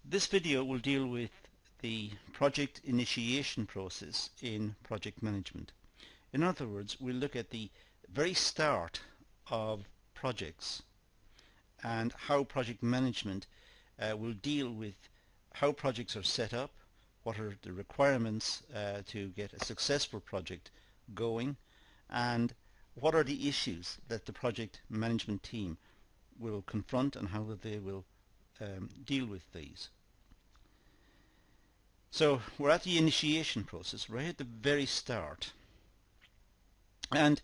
This video will deal with the project initiation process in project management. In other words, we'll look at the very start of projects and how project management will deal with how projects are set up, what are the requirements to get a successful project going, and what are the issues that the project management team will confront and how they will deal with these. So we're at the initiation process, right at the very start. And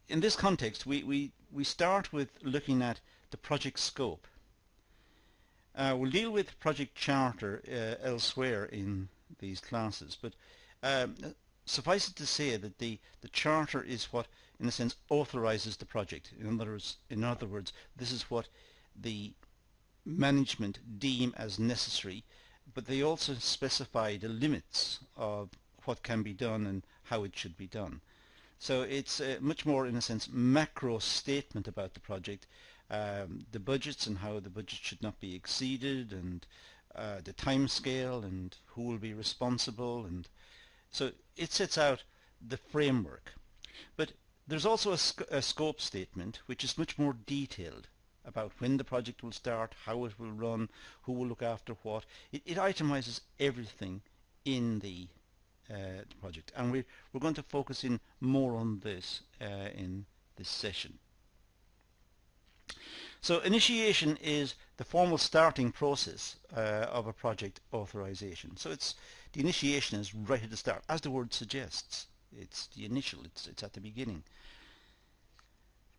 in this context, we start with looking at the project scope. We'll deal with project charter elsewhere in these classes, but suffice it to say that the charter is what, in a sense, authorizes the project. In other words, this is what the management deem as necessary, but they also specify the limits of what can be done and how it should be done. So it's much more, in a sense, macro statement about the project, the budgets and how the budget should not be exceeded, and the time scale and who will be responsible, and so it sets out the framework. But there's also a scope statement which is much more detailed about when the project will start, how it will run, who will look after what. It itemizes everything in the project, and we're going to focus in more on this in this session. So initiation is the formal starting process of a project authorization. So the initiation is right at the start, as the word suggests. It's the initial, it's at the beginning.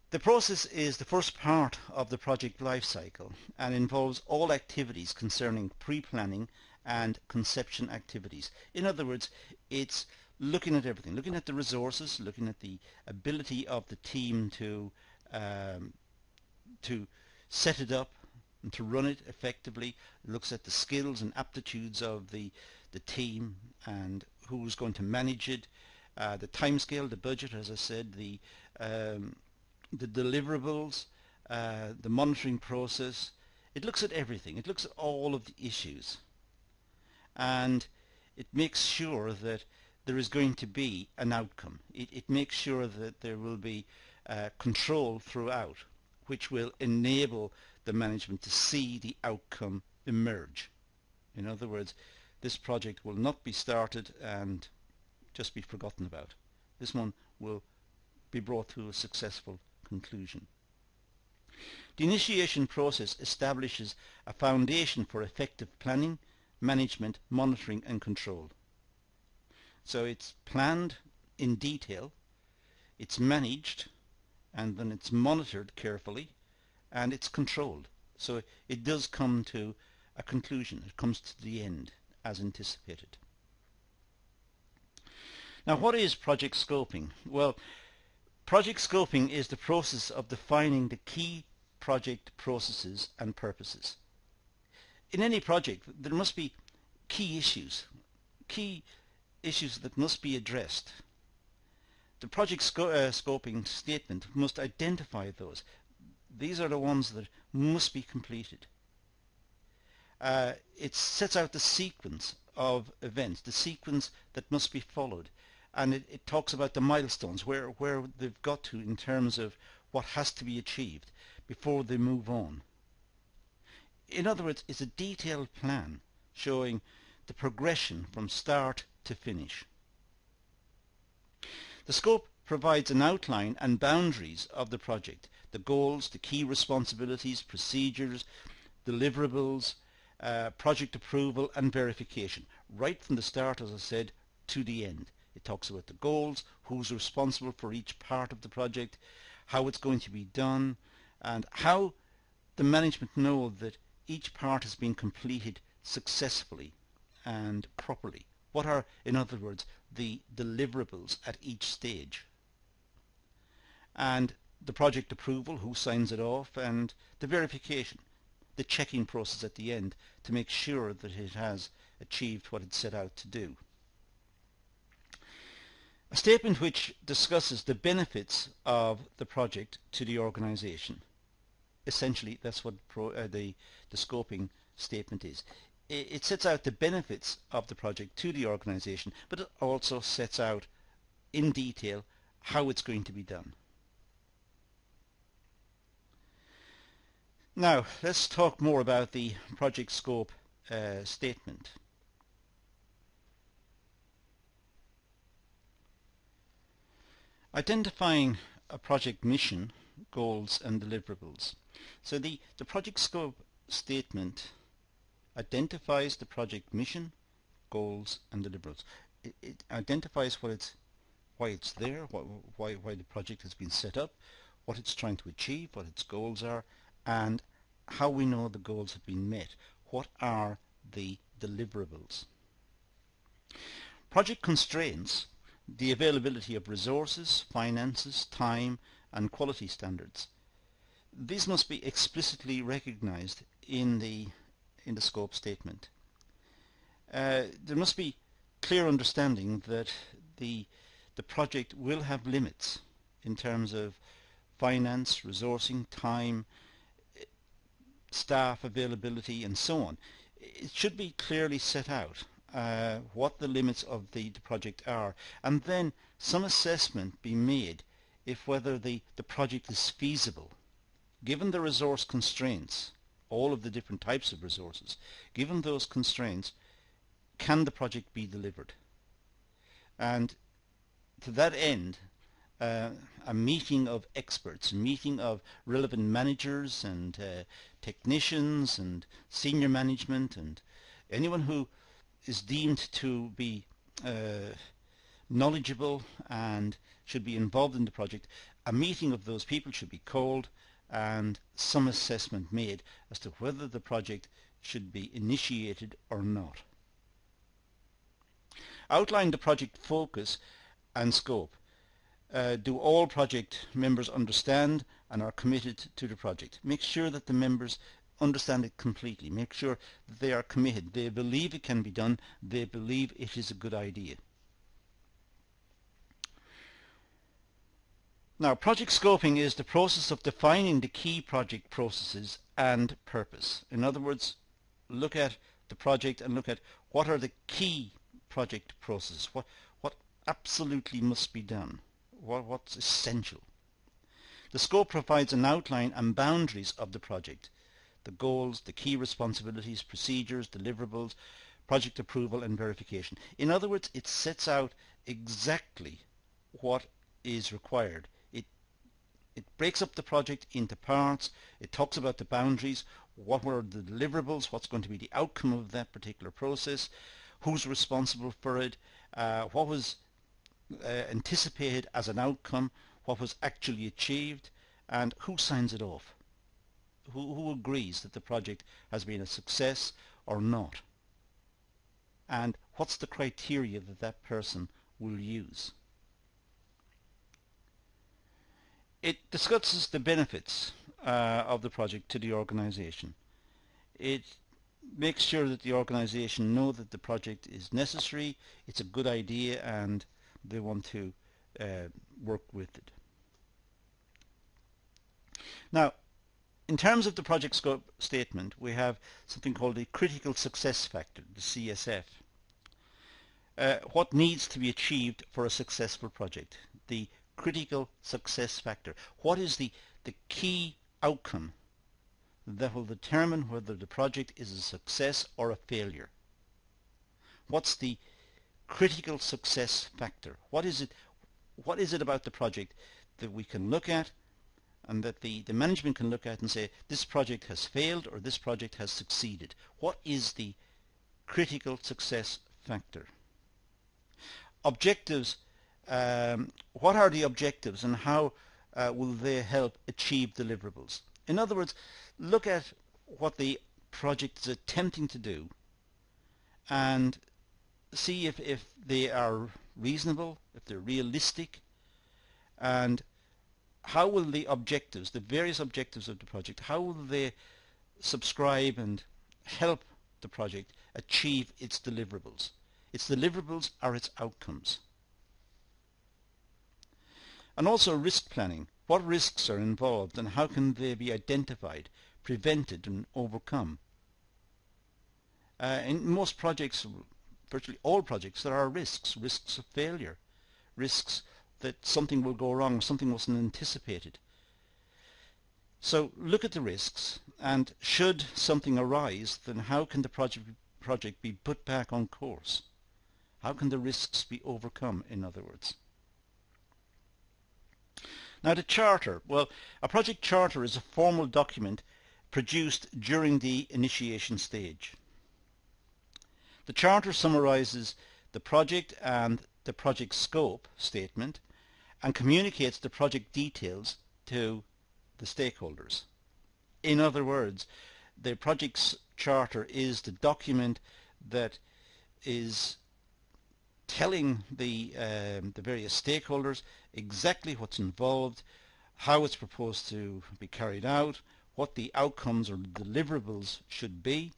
The process is the first part of the project life cycle and involves all activities concerning pre-planning and conception activities. In other words, it's looking at everything, looking at the resources, looking at the ability of the team to set it up and to run it effectively. It looks at the skills and aptitudes of the team and who's going to manage it, the timescale, the budget, as I said, the deliverables, the monitoring process. It looks at everything. It looks at all of the issues, and it makes sure that there is going to be an outcome. It makes sure that there will be control throughout, which will enable the management to see the outcome emerge. In other words, this project will not be started and just be forgotten about. This one will be brought to a successful conclusion. The initiation process establishes a foundation for effective planning, management, monitoring and control. So it's planned in detail, it's managed, and then it's monitored carefully, and it's controlled. So it does come to a conclusion. It comes to the end as anticipated. Now, what is project scoping? Well, project scoping is the process of defining the key project processes and purposes. In any project, there must be key issues that must be addressed. The project scoping statement must identify those. These are the ones that must be completed. It sets out the sequence of events, the sequence that must be followed. And it talks about the milestones, where they've got to in terms of what has to be achieved before they move on. In other words, it's a detailed plan showing the progression from start to finish. The scope provides an outline and boundaries of the project, the goals, the key responsibilities, procedures, deliverables, project approval and verification, right from the start, as I said, to the end. It talks about the goals, who's responsible for each part of the project, how it's going to be done, and how the management know that each part has been completed successfully and properly. What are, in other words, the deliverables at each stage? And the project approval, who signs it off, and the verification, the checking process at the end to make sure that it has achieved what it set out to do. A statement which discusses the benefits of the project to the organization. essentially that's what the scoping statement is. It sets out the benefits of the project to the organization, but it also sets out in detail how it's going to be done. Now let's talk more about the project scope statement. Identifying a project mission, goals and deliverables. So the project scope statement identifies the project mission, goals and deliverables. It identifies why it's there, why the project has been set up, what it's trying to achieve, what its goals are, and how we know the goals have been met. What are the deliverables? Project constraints, the availability of resources, finances, time and quality standards. These must be explicitly recognized in the scope statement. There must be clear understanding that the project will have limits in terms of finance, resourcing, time, staff availability and so on. It should be clearly set out what the limits of the project are, and then some assessment be made if whether the project is feasible given the resource constraints, all of the different types of resources. Given those constraints, can the project be delivered? And to that end, a meeting of experts, a meeting of relevant managers and technicians and senior management and anyone who is deemed to be knowledgeable and should be involved in the project, a meeting of those people should be called and some assessment made as to whether the project should be initiated or not. Outline the project focus and scope. Do all project members understand and are committed to the project? Make sure that the members understand it completely. Make sure that they are committed. They believe it can be done. They believe it is a good idea. Now, project scoping is the process of defining the key project processes and purpose. In other words, look at the project and look at what are the key project processes, what absolutely must be done, what's essential. The scope provides an outline and boundaries of the project, the goals, the key responsibilities, procedures, deliverables, project approval and verification. In other words, it sets out exactly what is required. It breaks up the project into parts. It talks about the boundaries, what were the deliverables, what's going to be the outcome of that particular process, who's responsible for it, what was anticipated as an outcome, what was actually achieved, and who signs it off, who agrees that the project has been a success or not, and what's the criteria that that person will use. It discusses the benefits of the project to the organization. It makes sure that the organization know that the project is necessary, it's a good idea, and they want to work with it. Now, in terms of the project scope statement, we have something called the critical success factor, the CSF. What needs to be achieved for a successful project? The critical success factor. What is the key outcome that will determine whether the project is a success or a failure? What's the critical success factor? What is it about the project that we can look at and that the management can look at and say this project has failed or this project has succeeded? What is the critical success factor? Objectives. What are the objectives and how will they help achieve deliverables? In other words, look at what the project is attempting to do and see if they are reasonable, if they're realistic, and how will the objectives, the various objectives of the project, how will they subscribe and help the project achieve its deliverables? Its deliverables are its outcomes. And also risk planning. What risks are involved and how can they be identified, prevented and overcome? In most projects, virtually all projects, there are risks. Risks of failure, risks that something will go wrong, something wasn't anticipated. So look at the risks, and should something arise, then how can the project be put back on course? How can the risks be overcome, in other words? Now the charter. Well, a project charter is a formal document produced during the initiation stage. The charter summarizes the project and the project scope statement and communicates the project details to the stakeholders. In other words, the project's charter is the document that is telling the various stakeholders exactly what's involved, how it's proposed to be carried out, what the outcomes or deliverables should be,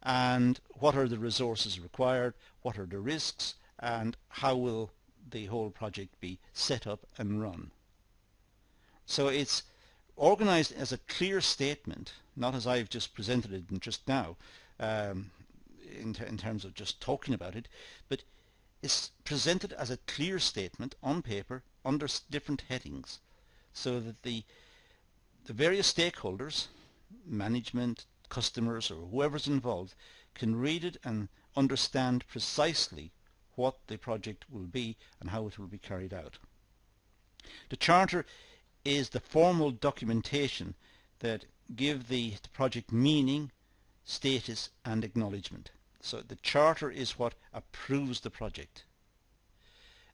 and what are the resources required, what are the risks, and how will the whole project be set up and run. So it's organized as a clear statement, not as I've just presented it just now, in terms of just talking about it, but it's presented as a clear statement on paper under different headings, so that the various stakeholders, management, customers, or whoever's involved, can read it and understand precisely what the project will be and how it will be carried out. The charter is the formal documentation that give the project meaning, status and acknowledgement. So the charter is what approves the project.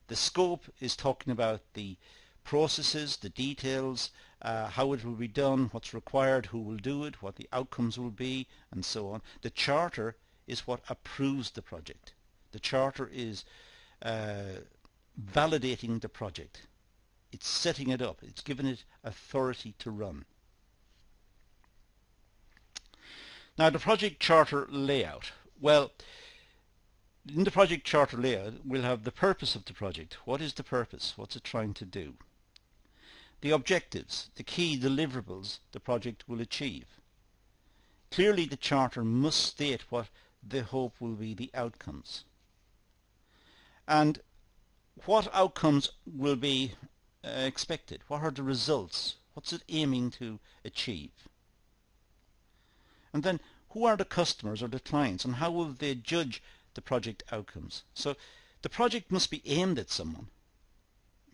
The scope is talking about the processes, the details, how it will be done, what's required, who will do it, what the outcomes will be, and so on. The charter is what approves the project. The charter is validating the project. It's setting it up. It's giving it authority to run. Now the project charter layout. Well, in the project charter layout we'll have the purpose of the project. What is the purpose? What's it trying to do? The objectives, the key deliverables the project will achieve. Clearly the charter must state what they hope will be the outcomes. And what outcomes will be expected? What are the results? What's it aiming to achieve? And then who are the customers or the clients, and how will they judge the project outcomes? So the project must be aimed at someone,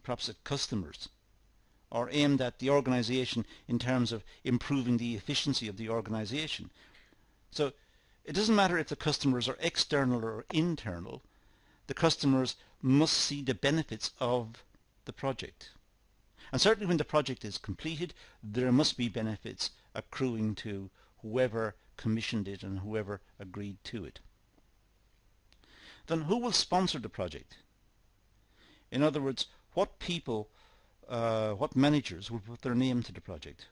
perhaps at customers, or aimed at the organization in terms of improving the efficiency of the organization. So it doesn't matter if the customers are external or internal, the customers must see the benefits of the project. And certainly when the project is completed, there must be benefits accruing to whoever commissioned it and whoever agreed to it. Then who will sponsor the project? In other words, what people, what managers will put their name to the project?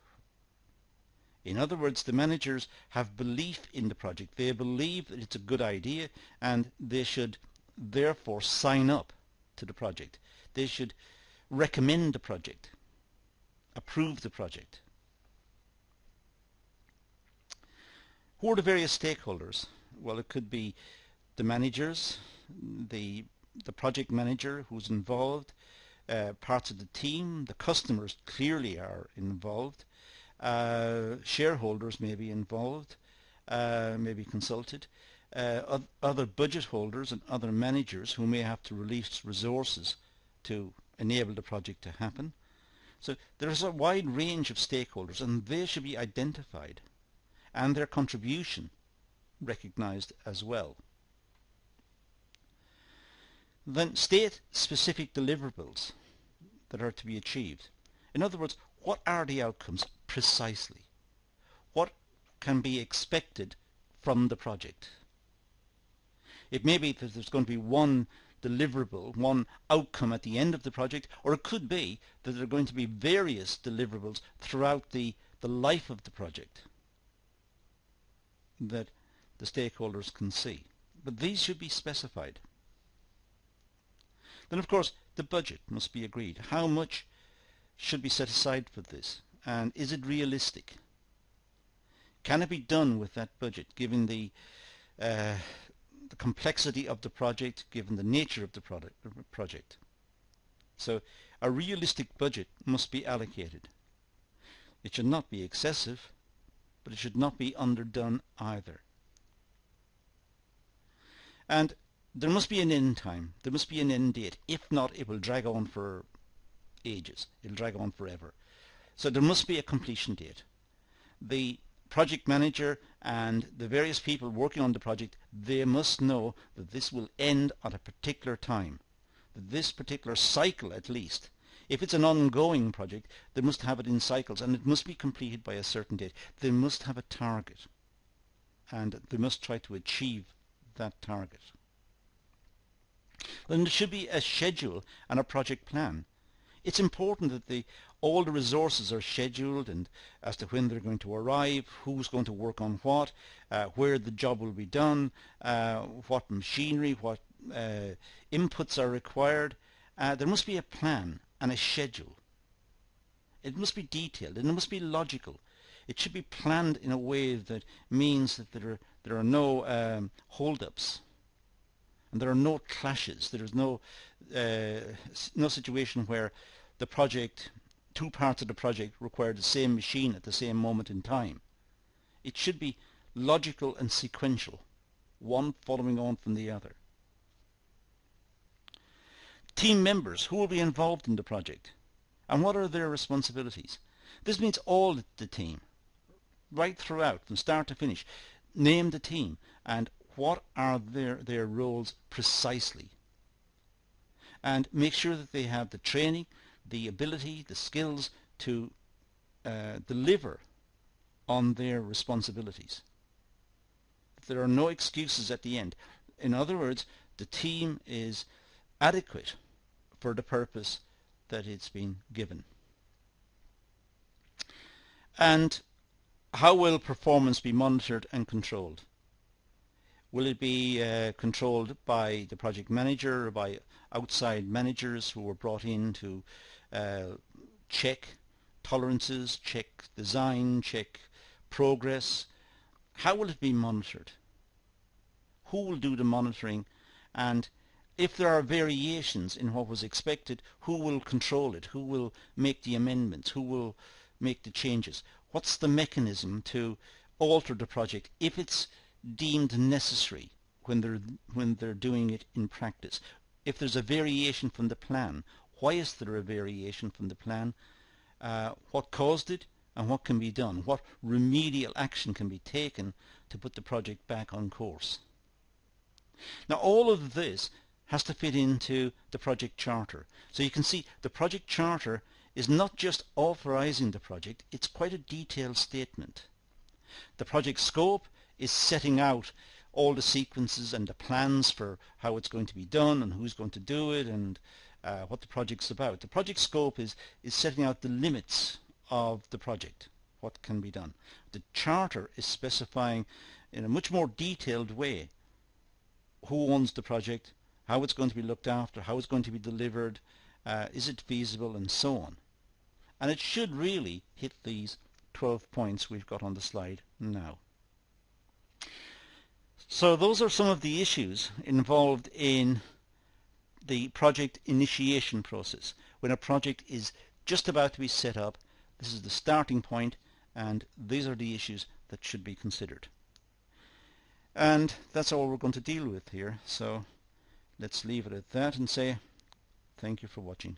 In other words, the managers have belief in the project. They believe that it's a good idea and they should therefore sign up to the project. They should recommend the project, approve the project. Who are the various stakeholders? Well, it could be the managers, the project manager who's involved, parts of the team, the customers clearly are involved, shareholders may be involved, may be consulted, other budget holders and other managers who may have to release resources to enable the project to happen. So there's a wide range of stakeholders and they should be identified and their contribution recognized as well. Then state specific deliverables that are to be achieved. In other words, what are the outcomes precisely? What can be expected from the project? It may be that there's going to be one deliverable, one outcome at the end of the project, or it could be that there are going to be various deliverables throughout the life of the project that the stakeholders can see. But these should be specified. Then of course the budget must be agreed. How much should be set aside for this, and is it realistic? Can it be done with that budget, given the complexity of the project, given the nature of the project? So a realistic budget must be allocated. It should not be excessive, but it should not be underdone either. And there must be an end time. There must be an end date. If not, it will drag on for ages. It will drag on forever. So there must be a completion date. The project manager and the various people working on the project, they must know that this will end at a particular time. That this particular cycle, at least, if it's an ongoing project, they must have it in cycles, and it must be completed by a certain date. They must have a target, and they must try to achieve that target. Then there should be a schedule and a project plan. It's important that all the resources are scheduled, and as to when they're going to arrive, who's going to work on what, where the job will be done, what machinery, what inputs are required. There must be a plan and a schedule. It must be detailed and it must be logical. It should be planned in a way that means that there are no hold-ups and there are no clashes. There is no situation where the project, two parts of the project require the same machine at the same moment in time. It should be logical and sequential, one following on from the other. Team members, who will be involved in the project and what are their responsibilities? This means all the team, right throughout, from start to finish. Name the team and what are their roles precisely, and make sure that they have the training, the ability, the skills to deliver on their responsibilities. There are no excuses at the end. In other words, the team is adequate for the purpose that it's been given. And how will performance be monitored and controlled? Will it be controlled by the project manager or by outside managers who were brought in to check tolerances, check design, check progress? How will it be monitored? Who will do the monitoring? And if there are variations in what was expected, who will control it? Who will make the amendments? Who will make the changes? What's the mechanism to alter the project if it's deemed necessary when they're doing it in practice? If there's a variation from the plan, why is there a variation from the plan? What caused it and what can be done? What remedial action can be taken to put the project back on course? Now all of this has to fit into the project charter. So you can see the project charter is not just authorizing the project, it's quite a detailed statement. The project scope is setting out all the sequences and the plans for how it's going to be done and who's going to do it and what the project's about. The project scope is setting out the limits of the project, what can be done. The charter is specifying in a much more detailed way who owns the project, how it's going to be looked after, how it's going to be delivered, is it feasible, and so on. And it should really hit these 12 points we've got on the slide now. So those are some of the issues involved in the project initiation process. When a project is just about to be set up, this is the starting point, and these are the issues that should be considered. And that's all we're going to deal with here. So let's leave it at that and say thank you for watching.